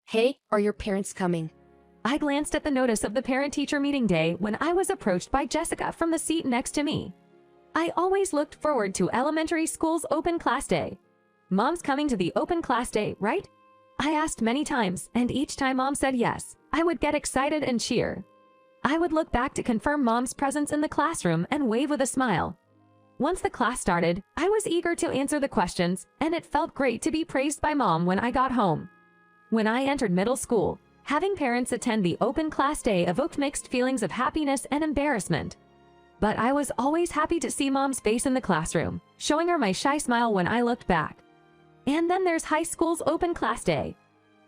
Hey, are your parents coming? I glanced at the notice of the parent-teacher meeting day when I was approached by Jessica from the seat next to me. I always looked forward to elementary school's open class day. Mom's coming to the open class day, right? I asked many times, and each time Mom said yes, I would get excited and cheer. I would look back to confirm Mom's presence in the classroom and wave with a smile. Once the class started, I was eager to answer the questions, and it felt great to be praised by Mom when I got home. When I entered middle school, having parents attend the open class day evoked mixed feelings of happiness and embarrassment. But I was always happy to see Mom's face in the classroom, showing her my shy smile when I looked back. And then there's high school's open class day.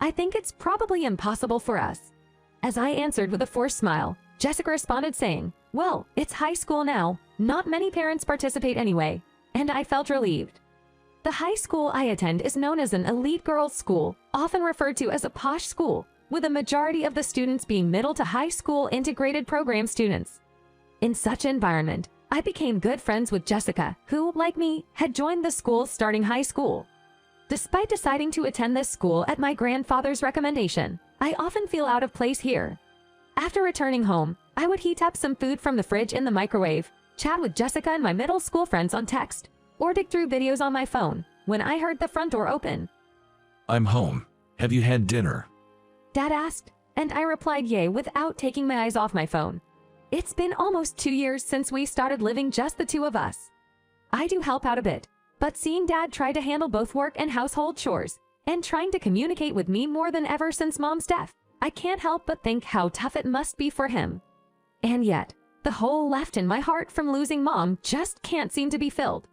I think it's probably impossible for us. As I answered with a forced smile, Jessica responded saying, "Well, it's high school now, not many parents participate anyway," and I felt relieved. The high school I attend is known as an elite girls' school, often referred to as a posh school, with a majority of the students being middle to high school integrated program students. In such environment, I became good friends with Jessica, who, like me, had joined the school starting high school. Despite deciding to attend this school at my grandfather's recommendation, I often feel out of place here. After returning home, I would heat up some food from the fridge in the microwave, chat with Jessica and my middle school friends on text, or dig through videos on my phone when I heard the front door open. "I'm home. Have you had dinner?" Dad asked, and I replied yay without taking my eyes off my phone. It's been almost 2 years since we started living just the two of us. I do help out a bit, but seeing Dad try to handle both work and household chores, and trying to communicate with me more than ever since Mom's death, I can't help but think how tough it must be for him. And yet, the hole left in my heart from losing Mom just can't seem to be filled.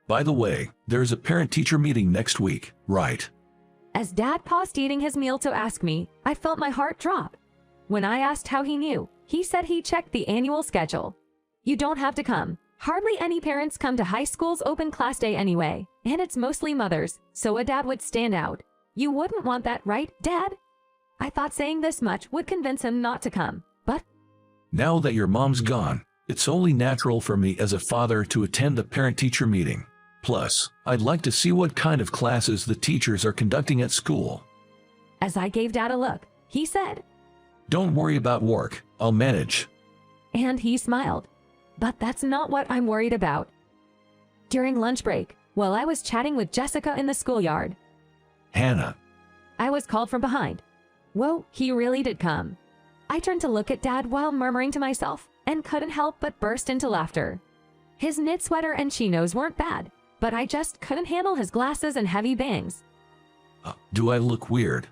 "By the way, there's a parent-teacher meeting next week, right?" As Dad paused eating his meal to ask me, I felt my heart drop. When I asked how he knew, he said he checked the annual schedule. "You don't have to come. Hardly any parents come to high school's open class day anyway, and it's mostly mothers, so a dad would stand out. You wouldn't want that, right, Dad?" I thought saying this much would convince him not to come, but "Now that your mom's gone, it's only natural for me as a father to attend the parent-teacher meeting. Plus, I'd like to see what kind of classes the teachers are conducting at school." as I gave Dad a look, he said, "Don't worry about work, I'll manage." and he smiled. But that's not what I'm worried about. During lunch break, while I was chatting with Jessica in the schoolyard, "Hannah." I was called from behind. Whoa, he really did come. I turned to look at Dad while murmuring to myself, and couldn't help but burst into laughter. His knit sweater and chinos weren't bad, but I just couldn't handle his glasses and heavy bangs. Do I look weird?"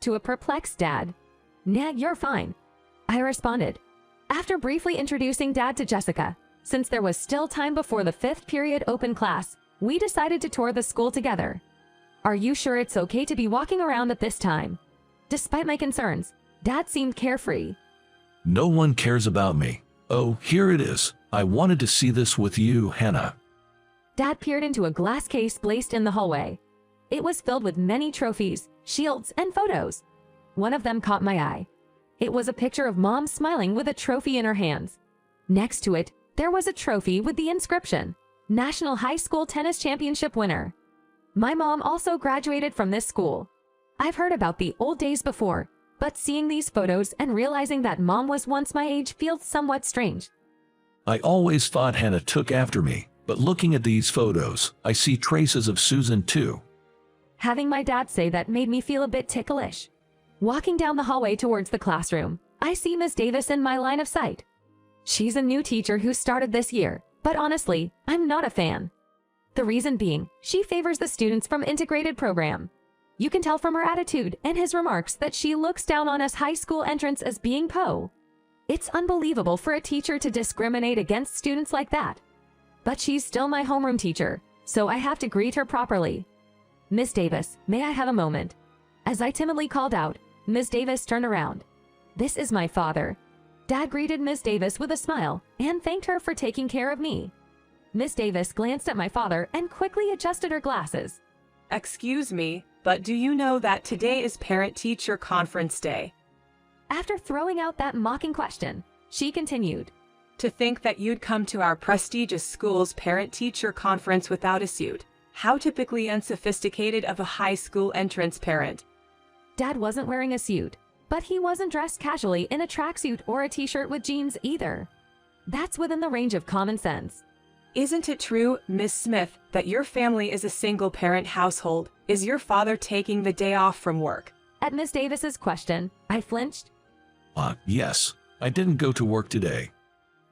To a perplexed Dad, "Nah, you're fine," I responded. After briefly introducing Dad to Jessica, since there was still time before the 5th period open class, we decided to tour the school together. "Are you sure it's okay to be walking around at this time?" Despite my concerns, Dad seemed carefree. "No one cares about me. Oh, here it is. I wanted to see this with you, Hannah." Dad peered into a glass case placed in the hallway. It was filled with many trophies, shields, and photos. One of them caught my eye. It was a picture of Mom smiling with a trophy in her hands. Next to it, there was a trophy with the inscription, "National High School Tennis Championship Winner." My mom also graduated from this school. I've heard about the old days before, but seeing these photos and realizing that Mom was once my age feels somewhat strange. "I always thought Hannah took after me, but looking at these photos, I see traces of Susan too." Having my dad say that made me feel a bit ticklish. Walking down the hallway towards the classroom, I see Miss Davis in my line of sight. She's a new teacher who started this year, but honestly, I'm not a fan. The reason being, she favors the students from integrated program. You can tell from her attitude and his remarks that she looks down on us high school entrants as being po. It's unbelievable for a teacher to discriminate against students like that. But she's still my homeroom teacher, so I have to greet her properly. "Miss Davis, may I have a moment?" As I timidly called out, Miss Davis turned around. "This is my father." Dad greeted Miss Davis with a smile and thanked her for taking care of me. Miss Davis glanced at my father and quickly adjusted her glasses. "Excuse me, but do you know that today is Parent-Teacher Conference Day?" After throwing out that mocking question, she continued, "To think that you'd come to our prestigious school's Parent-Teacher Conference without a suit. How typically unsophisticated of a high school entrance parent." Dad wasn't wearing a suit, but he wasn't dressed casually in a tracksuit or a t-shirt with jeans either. That's within the range of common sense. Isn't it true, Miss Smith, that your family is a single-parent household? Is your father taking the day off from work? At Miss Davis's question, I flinched. Yes, I didn't go to work today.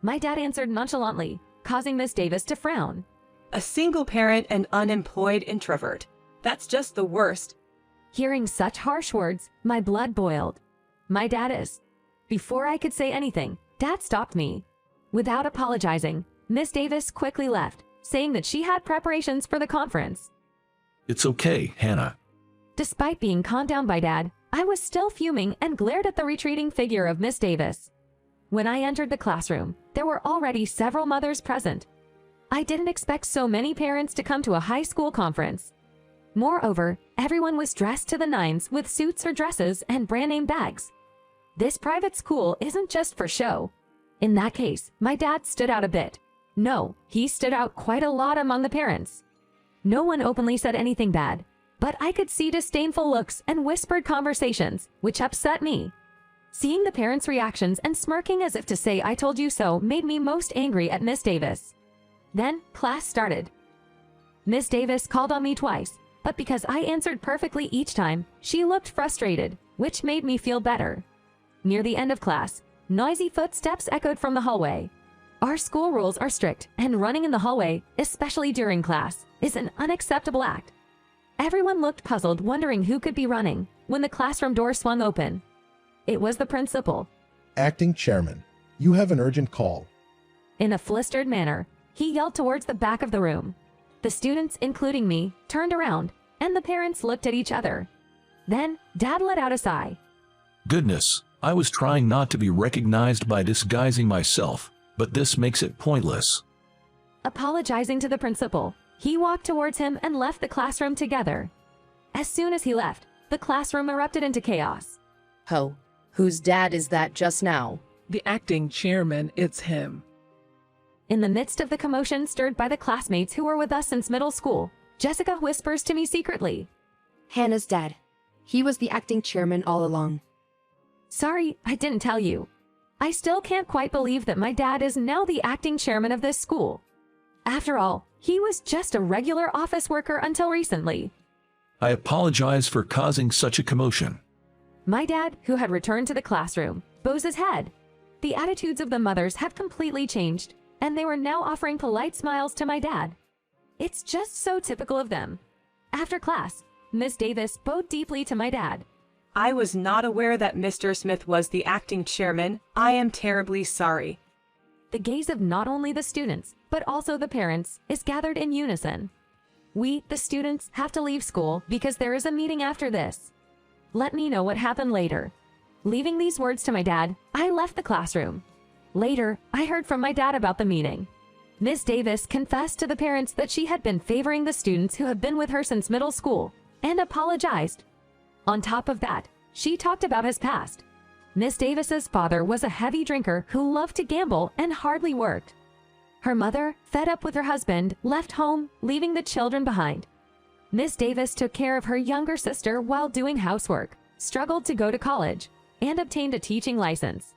My dad answered nonchalantly, causing Miss Davis to frown. A single-parent and unemployed introvert. That's just the worst. Hearing such harsh words, my blood boiled. My dad is. Before I could say anything, Dad stopped me. Without apologizing, Miss Davis quickly left, saying that she had preparations for the conference. It's okay, Hannah. Despite being calmed down by Dad, I was still fuming and glared at the retreating figure of Miss Davis. When I entered the classroom, there were already several mothers present. I didn't expect so many parents to come to a high school conference. Moreover, everyone was dressed to the nines with suits or dresses and brand-name bags. This private school isn't just for show. In that case, my dad stood out a bit. No, he stood out quite a lot among the parents. No one openly said anything bad, but I could see disdainful looks and whispered conversations, which upset me. Seeing the parents' reactions and smirking as if to say I told you so made me most angry at Miss Davis. Then, class started. Miss Davis called on me twice, but because I answered perfectly each time, she looked frustrated, which made me feel better. Near the end of class, noisy footsteps echoed from the hallway. Our school rules are strict, and running in the hallway, especially during class, is an unacceptable act. Everyone looked puzzled, wondering who could be running, when the classroom door swung open. It was the principal. Acting Chairman, you have an urgent call. In a flustered manner, he yelled towards the back of the room. The students, including me, turned around, and the parents looked at each other. Then, Dad let out a sigh. Goodness, I was trying not to be recognized by disguising myself, but this makes it pointless. Apologizing to the principal, he walked towards him and left the classroom together. As soon as he left, the classroom erupted into chaos. Ho, whose dad is that just now? The acting chairman, it's him. In the midst of the commotion stirred by the classmates who were with us since middle school, Jessica whispers to me secretly. Hannah's dad. He was the acting chairman all along. Sorry, I didn't tell you. I still can't quite believe that my dad is now the acting chairman of this school. After all, he was just a regular office worker until recently. I apologize for causing such a commotion. My dad, who had returned to the classroom, bows his head. The attitudes of the mothers have completely changed, and they were now offering polite smiles to my dad. It's just so typical of them. After class, Miss Davis bowed deeply to my dad. I was not aware that Mr. Smith was the acting chairman. I am terribly sorry. The gaze of not only the students, but also the parents, is gathered in unison. We, the students, have to leave school because there is a meeting after this. Let me know what happened later. Leaving these words to my dad, I left the classroom. Later, I heard from my dad about the meeting. Miss Davis confessed to the parents that she had been favoring the students who have been with her since middle school, and apologized. On top of that, she talked about his past. Miss Davis's father was a heavy drinker who loved to gamble and hardly worked. Her mother, fed up with her husband, left home, leaving the children behind. Miss Davis took care of her younger sister while doing housework, struggled to go to college, and obtained a teaching license.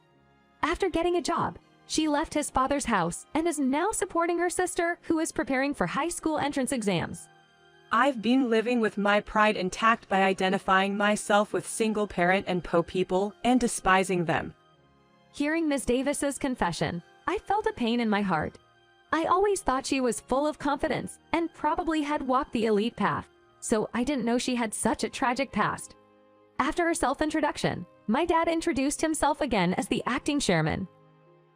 After getting a job, she left his father's house and is now supporting her sister, who is preparing for high school entrance exams. I've been living with my pride intact by identifying myself with single-parent and po people and despising them. Hearing Miss Davis's confession, I felt a pain in my heart. I always thought she was full of confidence and probably had walked the elite path, so I didn't know she had such a tragic past. After her self-introduction, my dad introduced himself again as the acting chairman.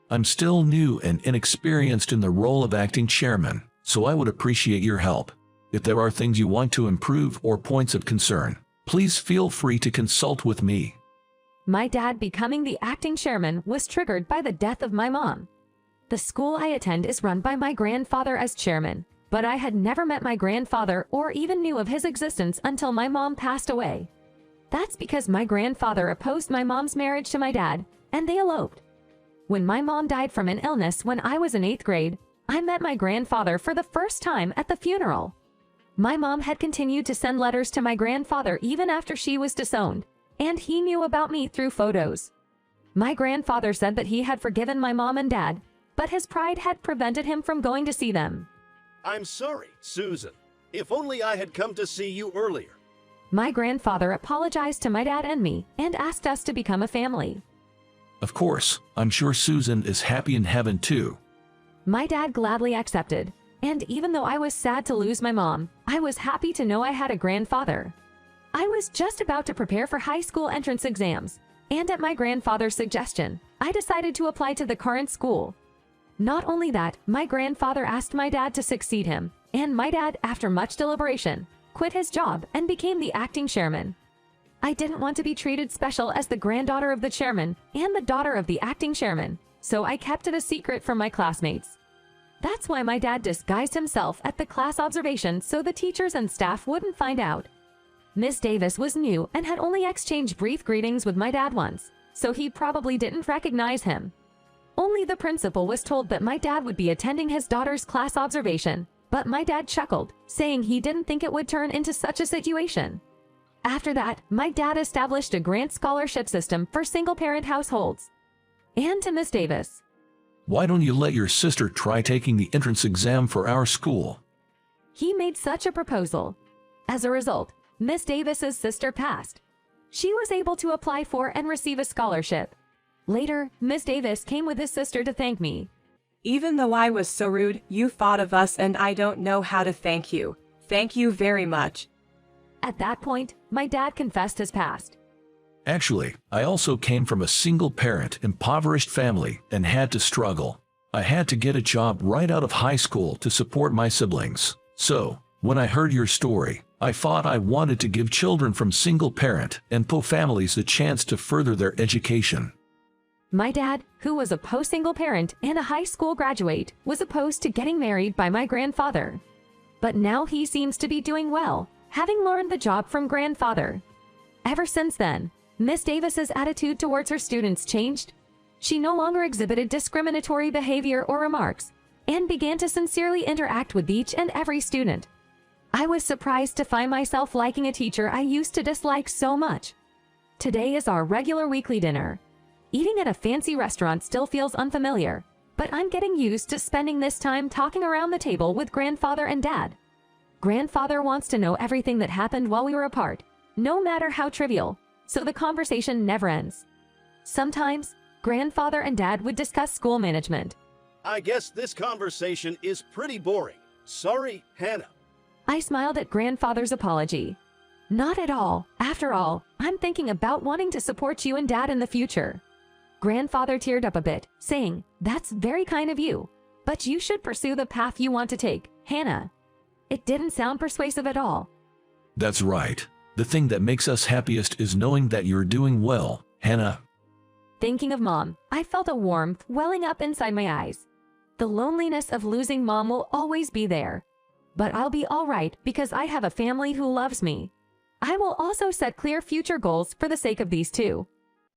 I'm still new and inexperienced in the role of acting chairman, so I would appreciate your help. If there are things you want to improve or points of concern, please feel free to consult with me. My dad becoming the acting chairman was triggered by the death of my mom. The school I attend is run by my grandfather as chairman, but I had never met my grandfather or even knew of his existence until my mom passed away. That's because my grandfather opposed my mom's marriage to my dad, and they eloped. When my mom died from an illness when I was in 8th grade, I met my grandfather for the first time at the funeral. My mom had continued to send letters to my grandfather even after she was disowned, and he knew about me through photos. My grandfather said that he had forgiven my mom and dad, but his pride had prevented him from going to see them. I'm sorry, Susan. If only I had come to see you earlier. My grandfather apologized to my dad and me and asked us to become a family. Of course, I'm sure Susan is happy in heaven too. My dad gladly accepted, and even though I was sad to lose my mom, I was happy to know I had a grandfather. I was just about to prepare for high school entrance exams, and at my grandfather's suggestion, I decided to apply to the current school. Not only that, my grandfather asked my dad to succeed him, and my dad, after much deliberation, quit his job and became the acting chairman. I didn't want to be treated special as the granddaughter of the chairman and the daughter of the acting chairman, so I kept it a secret from my classmates. That's why my dad disguised himself at the class observation so the teachers and staff wouldn't find out. Miss Davis was new and had only exchanged brief greetings with my dad once, so he probably didn't recognize him. Only the principal was told that my dad would be attending his daughter's class observation, but my dad chuckled, saying he didn't think it would turn into such a situation. After that, my dad established a grant scholarship system for single-parent households. And to Miss Davis. Why don't you let your sister try taking the entrance exam for our school? He made such a proposal. As a result, Miss Davis's sister passed. She was able to apply for and receive a scholarship. Later, Miss Davis came with his sister to thank me. Even though I was so rude, you thought of us and I don't know how to thank you. Thank you very much. At that point, my dad confessed his past. Actually, I also came from a single-parent, impoverished family and had to struggle. I had to get a job right out of high school to support my siblings. So, when I heard your story, I thought I wanted to give children from single-parent and PO families the chance to further their education. My dad, who was a PO single parent and a high school graduate, was opposed to getting married by my grandfather. But now he seems to be doing well, having learned the job from grandfather. Ever since then, Miss Davis's attitude towards her students changed. She no longer exhibited discriminatory behavior or remarks, and began to sincerely interact with each and every student. I was surprised to find myself liking a teacher I used to dislike so much. Today is our regular weekly dinner. Eating at a fancy restaurant still feels unfamiliar, but I'm getting used to spending this time talking around the table with grandfather and dad. Grandfather wants to know everything that happened while we were apart, no matter how trivial, so the conversation never ends. Sometimes, grandfather and dad would discuss school management. I guess this conversation is pretty boring. Sorry, Hannah. I smiled at grandfather's apology. Not at all. After all, I'm thinking about wanting to support you and dad in the future. Grandfather teared up a bit, saying, "That's very kind of you, but you should pursue the path you want to take, Hannah." It didn't sound persuasive at all. That's right. The thing that makes us happiest is knowing that you're doing well, Hannah. Thinking of Mom, I felt a warmth welling up inside my eyes. The loneliness of losing Mom will always be there. But I'll be all right because I have a family who loves me. I will also set clear future goals for the sake of these two.